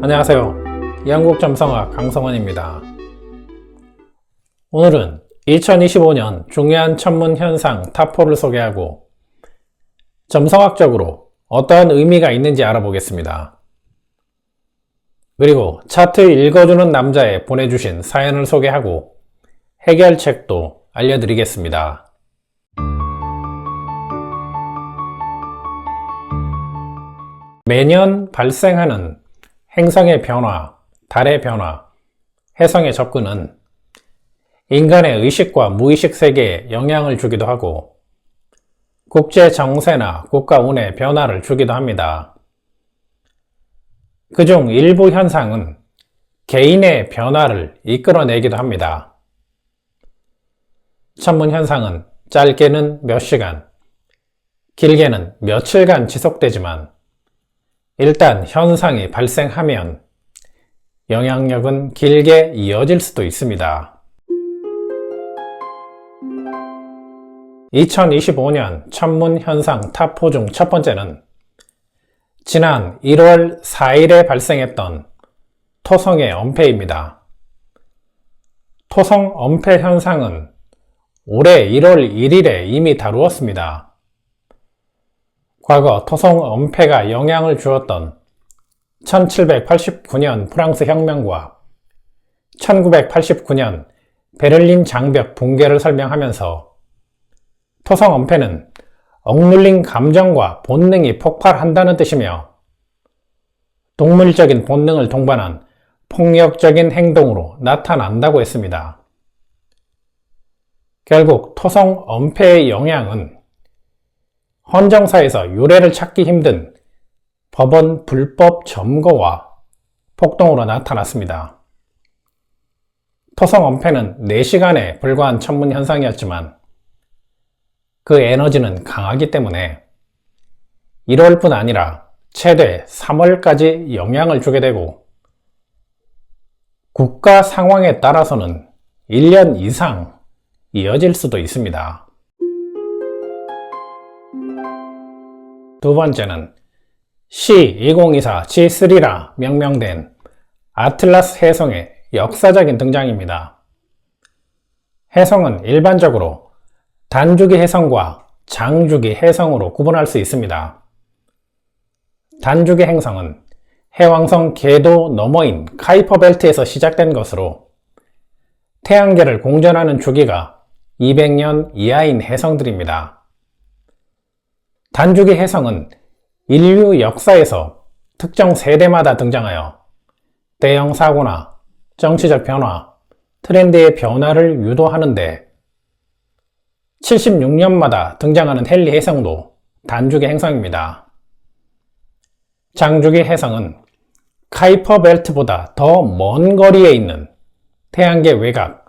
안녕하세요. 영국점성학 강성원입니다. 오늘은 2025년 중요한 천문 현상 탑4를 소개하고 점성학적으로 어떠한 의미가 있는지 알아보겠습니다. 그리고 차트 읽어주는 남자에 보내주신 사연을 소개하고 해결책도 알려드리겠습니다. 매년 발생하는 행성의 변화, 달의 변화, 해성의 접근은 인간의 의식과 무의식 세계에 영향을 주기도 하고 국제 정세나 국가 운에 변화를 주기도 합니다. 그중 일부 현상은 개인의 변화를 이끌어내기도 합니다. 천문 현상은 짧게는 몇 시간, 길게는 며칠간 지속되지만 일단 현상이 발생하면 영향력은 길게 이어질 수도 있습니다. 2025년 천문 현상 탑4 중 첫 번째는 지난 1월 4일에 발생했던 토성의 엄폐입니다. 토성 엄폐 현상은 올해 1월 1일에 이미 다루었습니다. 과거 토성 엄폐가 영향을 주었던 1789년 프랑스 혁명과 1989년 베를린 장벽 붕괴를 설명하면서 토성 엄폐는 억눌린 감정과 본능이 폭발한다는 뜻이며 동물적인 본능을 동반한 폭력적인 행동으로 나타난다고 했습니다. 결국 토성 엄폐의 영향은 헌정사에서 유례를 찾기 힘든 법원 불법 점거와 폭동으로 나타났습니다. 토성 엄폐는 4시간에 불과한 천문 현상이었지만 그 에너지는 강하기 때문에 1월뿐 아니라 최대 3월까지 영향을 주게 되고 국가 상황에 따라서는 1년 이상 이어질 수도 있습니다. 두 번째는 C2024 G3라 명명된 아틀라스 해성의 역사적인 등장입니다. 해성은 일반적으로 단주기 해성과 장주기 해성으로 구분할 수 있습니다. 단주기 행성은 해왕성 궤도 너머인 카이퍼 벨트에서 시작된 것으로 태양계를 공전하는 주기가 200년 이하인 해성들입니다. 단주기 해성은 인류 역사에서 특정 세대마다 등장하여 대형 사고나 정치적 변화, 트렌드의 변화를 유도하는데 76년마다 등장하는 헨리 해성도 단주기 행성입니다. 장주기 해성은 카이퍼 벨트보다 더 먼 거리에 있는 태양계 외곽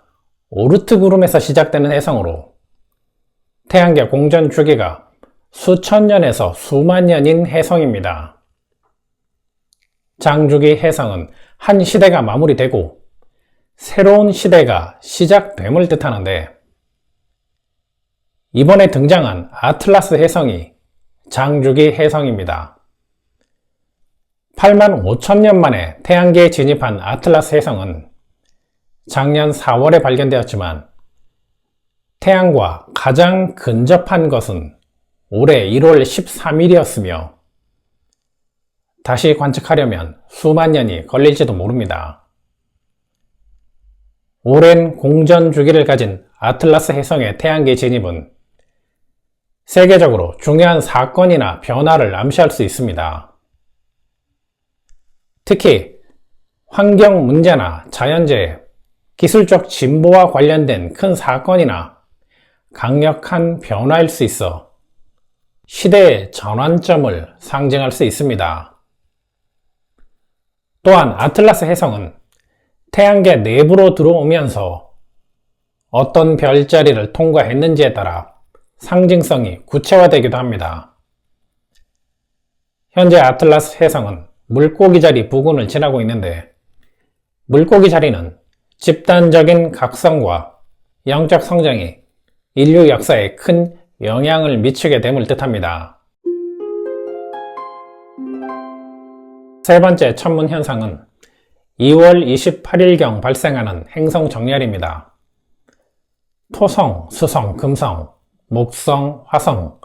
오르트 구름에서 시작되는 해성으로 태양계 공전 주기가 수천 년에서 수만 년인 해성입니다. 장주기 해성은 한 시대가 마무리되고 새로운 시대가 시작됨을 뜻하는데 이번에 등장한 아틀라스 해성이 장주기 해성입니다. 8만 5천 년 만에 태양계에 진입한 아틀라스 해성은 작년 4월에 발견되었지만 태양과 가장 근접한 것은 올해 1월 13일이었으며 다시 관측하려면 수만 년이 걸릴지도 모릅니다. 오랜 공전 주기를 가진 아틀라스 해성의 태양계 진입은 세계적으로 중요한 사건이나 변화를 암시할 수 있습니다. 특히 환경 문제나 자연재해, 기술적 진보와 관련된 큰 사건이나 강력한 변화일 수 있어 시대의 전환점을 상징할 수 있습니다. 또한 아틀라스 해성은 태양계 내부로 들어오면서 어떤 별자리를 통과했는지에 따라 상징성이 구체화되기도 합니다. 현재 아틀라스 해성은 물고기 자리 부근을 지나고 있는데 물고기 자리는 집단적인 각성과 영적 성장이 인류 역사에 큰 영향을 미치게 됨을 뜻합니다. 세 번째 천문 현상은 2월 28일경 발생하는 행성 정렬입니다. 토성, 수성, 금성, 목성, 화성,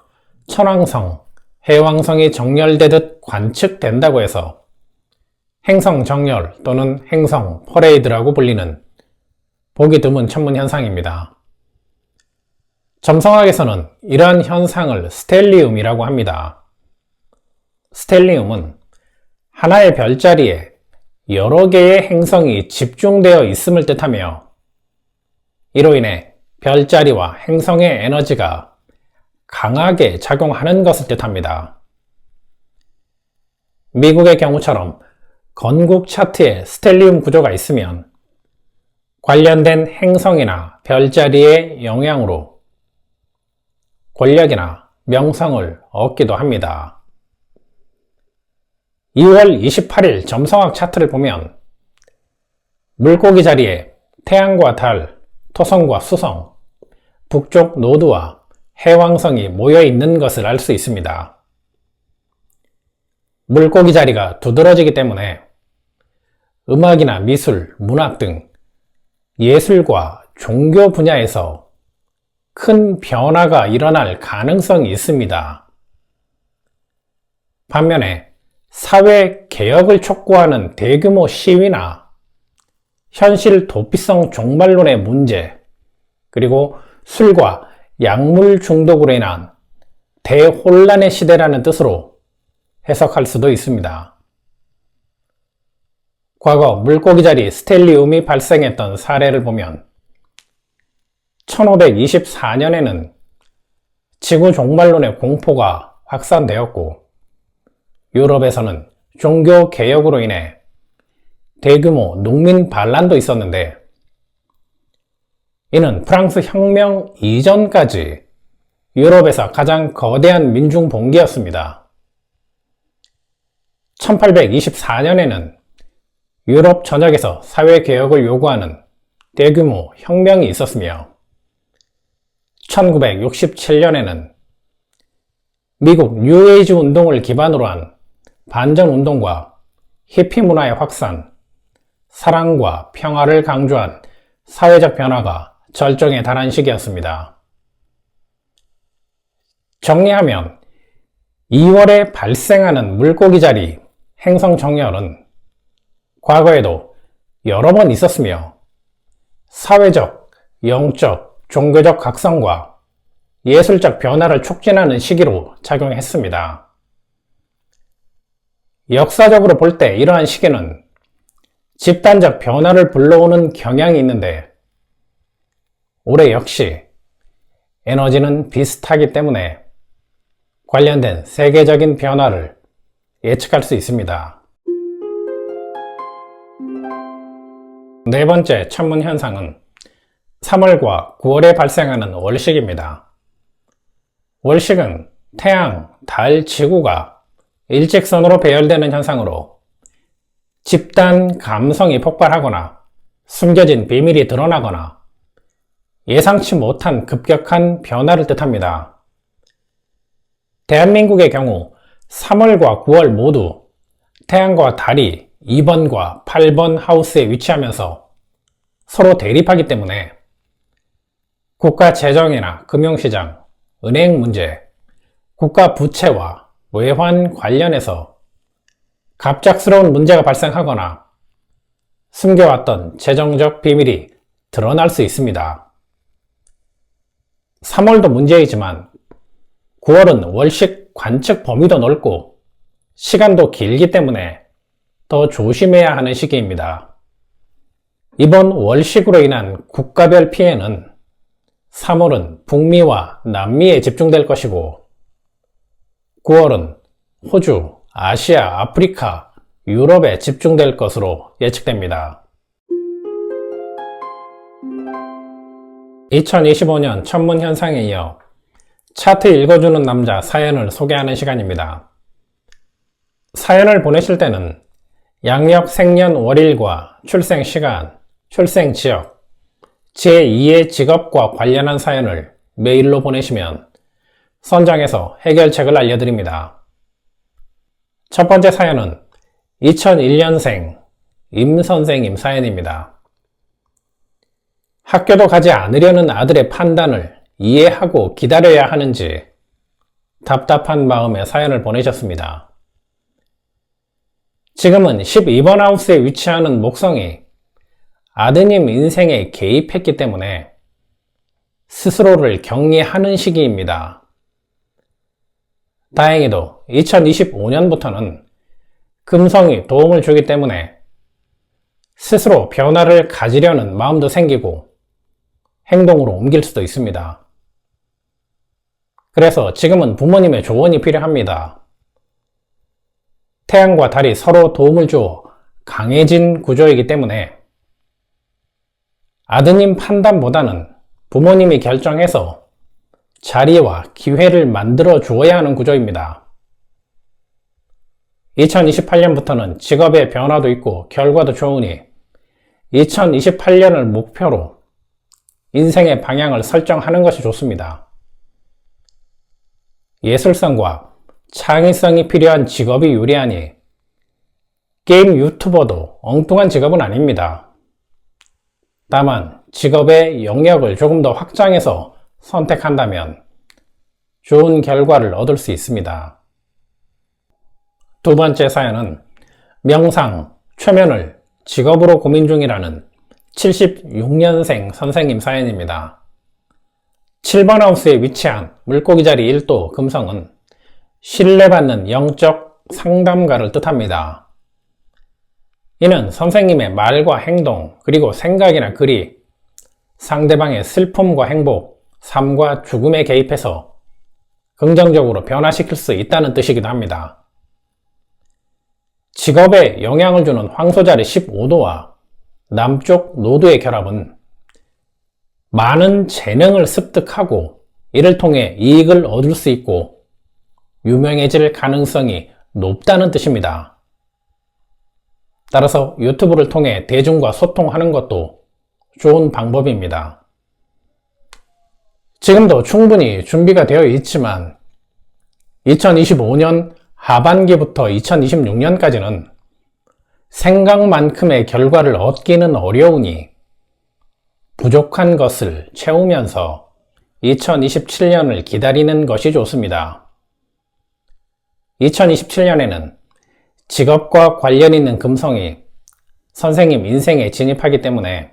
천왕성, 해왕성이 정렬되듯 관측된다고 해서 행성 정렬 또는 행성 퍼레이드라고 불리는 보기 드문 천문 현상입니다. 점성학에서는 이러한 현상을 스텔리움이라고 합니다. 스텔리움은 하나의 별자리에 여러 개의 행성이 집중되어 있음을 뜻하며 이로 인해 별자리와 행성의 에너지가 강하게 작용하는 것을 뜻합니다. 미국의 경우처럼 건국 차트에 스텔리움 구조가 있으면 관련된 행성이나 별자리의 영향으로 권력이나 명성을 얻기도 합니다. 2월 28일 점성학 차트를 보면 물고기 자리에 태양과 달, 토성과 수성, 북쪽 노드와 해왕성이 모여 있는 것을 알 수 있습니다. 물고기 자리가 두드러지기 때문에 음악이나 미술, 문학 등 예술과 종교 분야에서 큰 변화가 일어날 가능성이 있습니다. 반면에 사회 개혁을 촉구하는 대규모 시위나 현실 도피성 종말론의 문제, 그리고 술과 약물 중독으로 인한 대혼란의 시대라는 뜻으로 해석할 수도 있습니다. 과거 물고기 자리 스텔리움이 발생했던 사례를 보면 1524년에는 지구 종말론의 공포가 확산되었고 유럽에서는 종교 개혁으로 인해 대규모 농민 반란도 있었는데 이는 프랑스 혁명 이전까지 유럽에서 가장 거대한 민중 봉기였습니다. 1824년에는 유럽 전역에서 사회개혁을 요구하는 대규모 혁명이 있었으며 1967년에는 미국 뉴에이지 운동을 기반으로 한 반전운동과 히피 문화의 확산, 사랑과 평화를 강조한 사회적 변화가 절정에 달한 시기였습니다. 정리하면 2월에 발생하는 물고기 자리 행성 정렬은 과거에도 여러 번 있었으며 사회적, 영적, 종교적 각성과 예술적 변화를 촉진하는 시기로 작용했습니다. 역사적으로 볼 때 이러한 시기는 집단적 변화를 불러오는 경향이 있는데 올해 역시 에너지는 비슷하기 때문에 관련된 세계적인 변화를 예측할 수 있습니다. 네 번째 천문 현상은 3월과 9월에 발생하는 월식입니다. 월식은 태양, 달, 지구가 일직선으로 배열되는 현상으로 집단 감성이 폭발하거나 숨겨진 비밀이 드러나거나 예상치 못한 급격한 변화를 뜻합니다. 대한민국의 경우 3월과 9월 모두 태양과 달이 2번과 8번 하우스에 위치하면서 서로 대립하기 때문에 국가 재정이나 금융시장, 은행 문제, 국가 부채와 외환 관련해서 갑작스러운 문제가 발생하거나 숨겨왔던 재정적 비밀이 드러날 수 있습니다. 3월도 문제이지만 9월은 월식 관측 범위도 넓고 시간도 길기 때문에 더 조심해야 하는 시기입니다. 이번 월식으로 인한 국가별 피해는 3월은 북미와 남미에 집중될 것이고 9월은 호주, 아시아, 아프리카, 유럽에 집중될 것으로 예측됩니다. 2025년 천문 현상에 이어 차트 읽어주는 남자 사연을 소개하는 시간입니다. 사연을 보내실 때는 양력 생년 월일과 출생 시간, 출생 지역, 제2의 직업과 관련한 사연을 메일로 보내시면 선정해서 해결책을 알려드립니다. 첫 번째 사연은 2001년생 임 선생님 사연입니다. 학교도 가지 않으려는 아들의 판단을 이해하고 기다려야 하는지 답답한 마음에 사연을 보내셨습니다. 지금은 12번 하우스에 위치하는 목성이 아드님 인생에 개입했기 때문에 스스로를 격리하는 시기입니다. 다행히도 2025년부터는 금성이 도움을 주기 때문에 스스로 변화를 가지려는 마음도 생기고 행동으로 옮길 수도 있습니다. 그래서 지금은 부모님의 조언이 필요합니다. 태양과 달이 서로 도움을 주어 강해진 구조이기 때문에 아드님 판단보다는 부모님이 결정해서 자리와 기회를 만들어 주어야 하는 구조입니다. 2028년부터는 직업의 변화도 있고 결과도 좋으니 2028년을 목표로 인생의 방향을 설정하는 것이 좋습니다. 예술성과 창의성이 필요한 직업이 유리하니 게임 유튜버도 엉뚱한 직업은 아닙니다. 다만 직업의 영역을 조금 더 확장해서 선택한다면 좋은 결과를 얻을 수 있습니다. 두 번째 사연은 명상, 최면을 직업으로 고민 중이라는 76년생 선생님 사연입니다. 7번 하우스에 위치한 물고기 자리 1도 금성은 신뢰받는 영적 상담가를 뜻합니다. 이는 선생님의 말과 행동, 그리고 생각이나 글이 상대방의 슬픔과 행복, 삶과 죽음에 개입해서 긍정적으로 변화시킬 수 있다는 뜻이기도 합니다. 직업에 영향을 주는 황소자리 15도와 남쪽 노도의 결합은 많은 재능을 습득하고 이를 통해 이익을 얻을 수 있고 유명해질 가능성이 높다는 뜻입니다. 따라서 유튜브를 통해 대중과 소통하는 것도 좋은 방법입니다. 지금도 충분히 준비가 되어 있지만 2025년 하반기부터 2026년까지는 생각만큼의 결과를 얻기는 어려우니 부족한 것을 채우면서 2027년을 기다리는 것이 좋습니다. 2027년에는 직업과 관련 있는 금성이 선생님 인생에 진입하기 때문에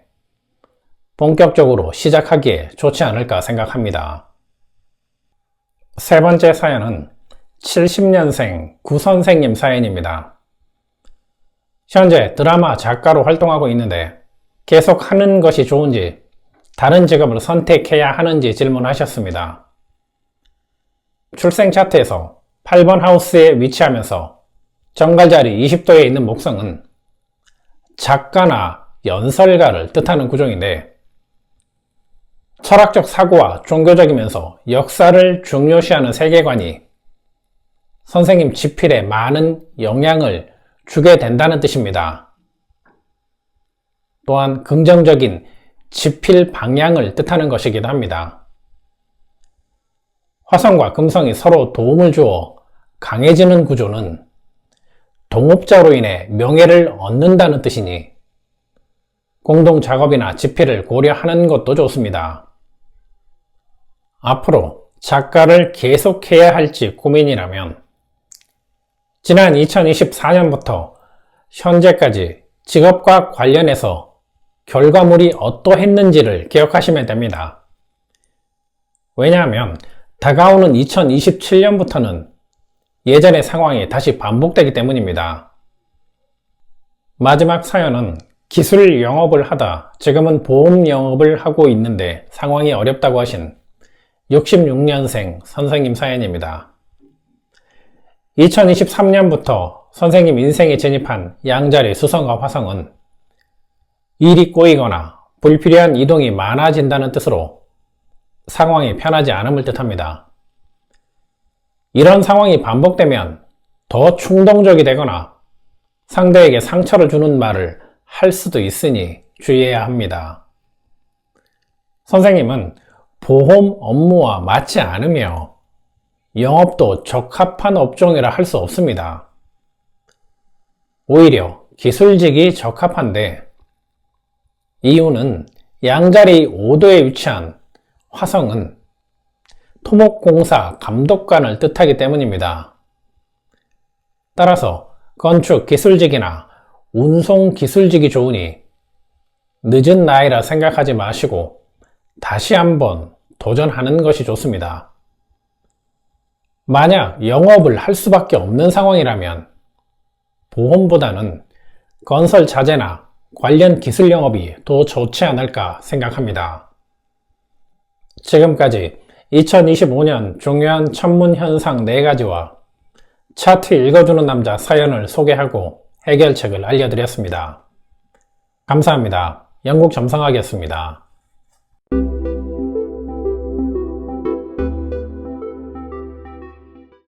본격적으로 시작하기에 좋지 않을까 생각합니다. 세 번째 사연은 70년생 구선생님 사연입니다. 현재 드라마 작가로 활동하고 있는데 계속 하는 것이 좋은지 다른 직업을 선택해야 하는지 질문하셨습니다. 출생 차트에서 8번 하우스에 위치하면서 정갈자리 20도에 있는 목성은 작가나 연설가를 뜻하는 구조인데 철학적 사고와 종교적이면서 역사를 중요시하는 세계관이 선생님 지필에 많은 영향을 주게 된다는 뜻입니다. 또한 긍정적인 지필 방향을 뜻하는 것이기도 합니다. 화성과 금성이 서로 도움을 주어 강해지는 구조는 동업자로 인해 명예를 얻는다는 뜻이니 공동 작업이나 지필을 고려하는 것도 좋습니다. 앞으로 작가를 계속해야 할지 고민이라면 지난 2024년부터 현재까지 직업과 관련해서 결과물이 어떠했는지를 기억하시면 됩니다. 왜냐하면 다가오는 2027년부터는 예전의 상황이 다시 반복되기 때문입니다. 마지막 사연은 기술 영업을 하다 지금은 보험 영업을 하고 있는데 상황이 어렵다고 하신 66년생 선생님 사연입니다. 2023년부터 선생님 인생에 진입한 양자리 수성과 화성은 일이 꼬이거나 불필요한 이동이 많아진다는 뜻으로 상황이 편하지 않음을 뜻합니다. 이런 상황이 반복되면 더 충동적이 되거나 상대에게 상처를 주는 말을 할 수도 있으니 주의해야 합니다. 선생님은 보험 업무와 맞지 않으며 영업도 적합한 업종이라 할 수 없습니다. 오히려 기술직이 적합한데, 이유는 양자리 5도에 위치한 화성은 토목공사 감독관을 뜻하기 때문입니다. 따라서 건축 기술직이나 운송 기술직이 좋으니 늦은 나이라 생각하지 마시고 다시 한번 도전하는 것이 좋습니다. 만약 영업을 할 수밖에 없는 상황이라면 보험보다는 건설 자재나 관련 기술 영업이 더 좋지 않을까 생각합니다. 지금까지 2025년 중요한 천문 현상 4가지와 차트 읽어주는 남자 사연을 소개하고 해결책을 알려드렸습니다. 감사합니다. 영국 점성학이었습니다.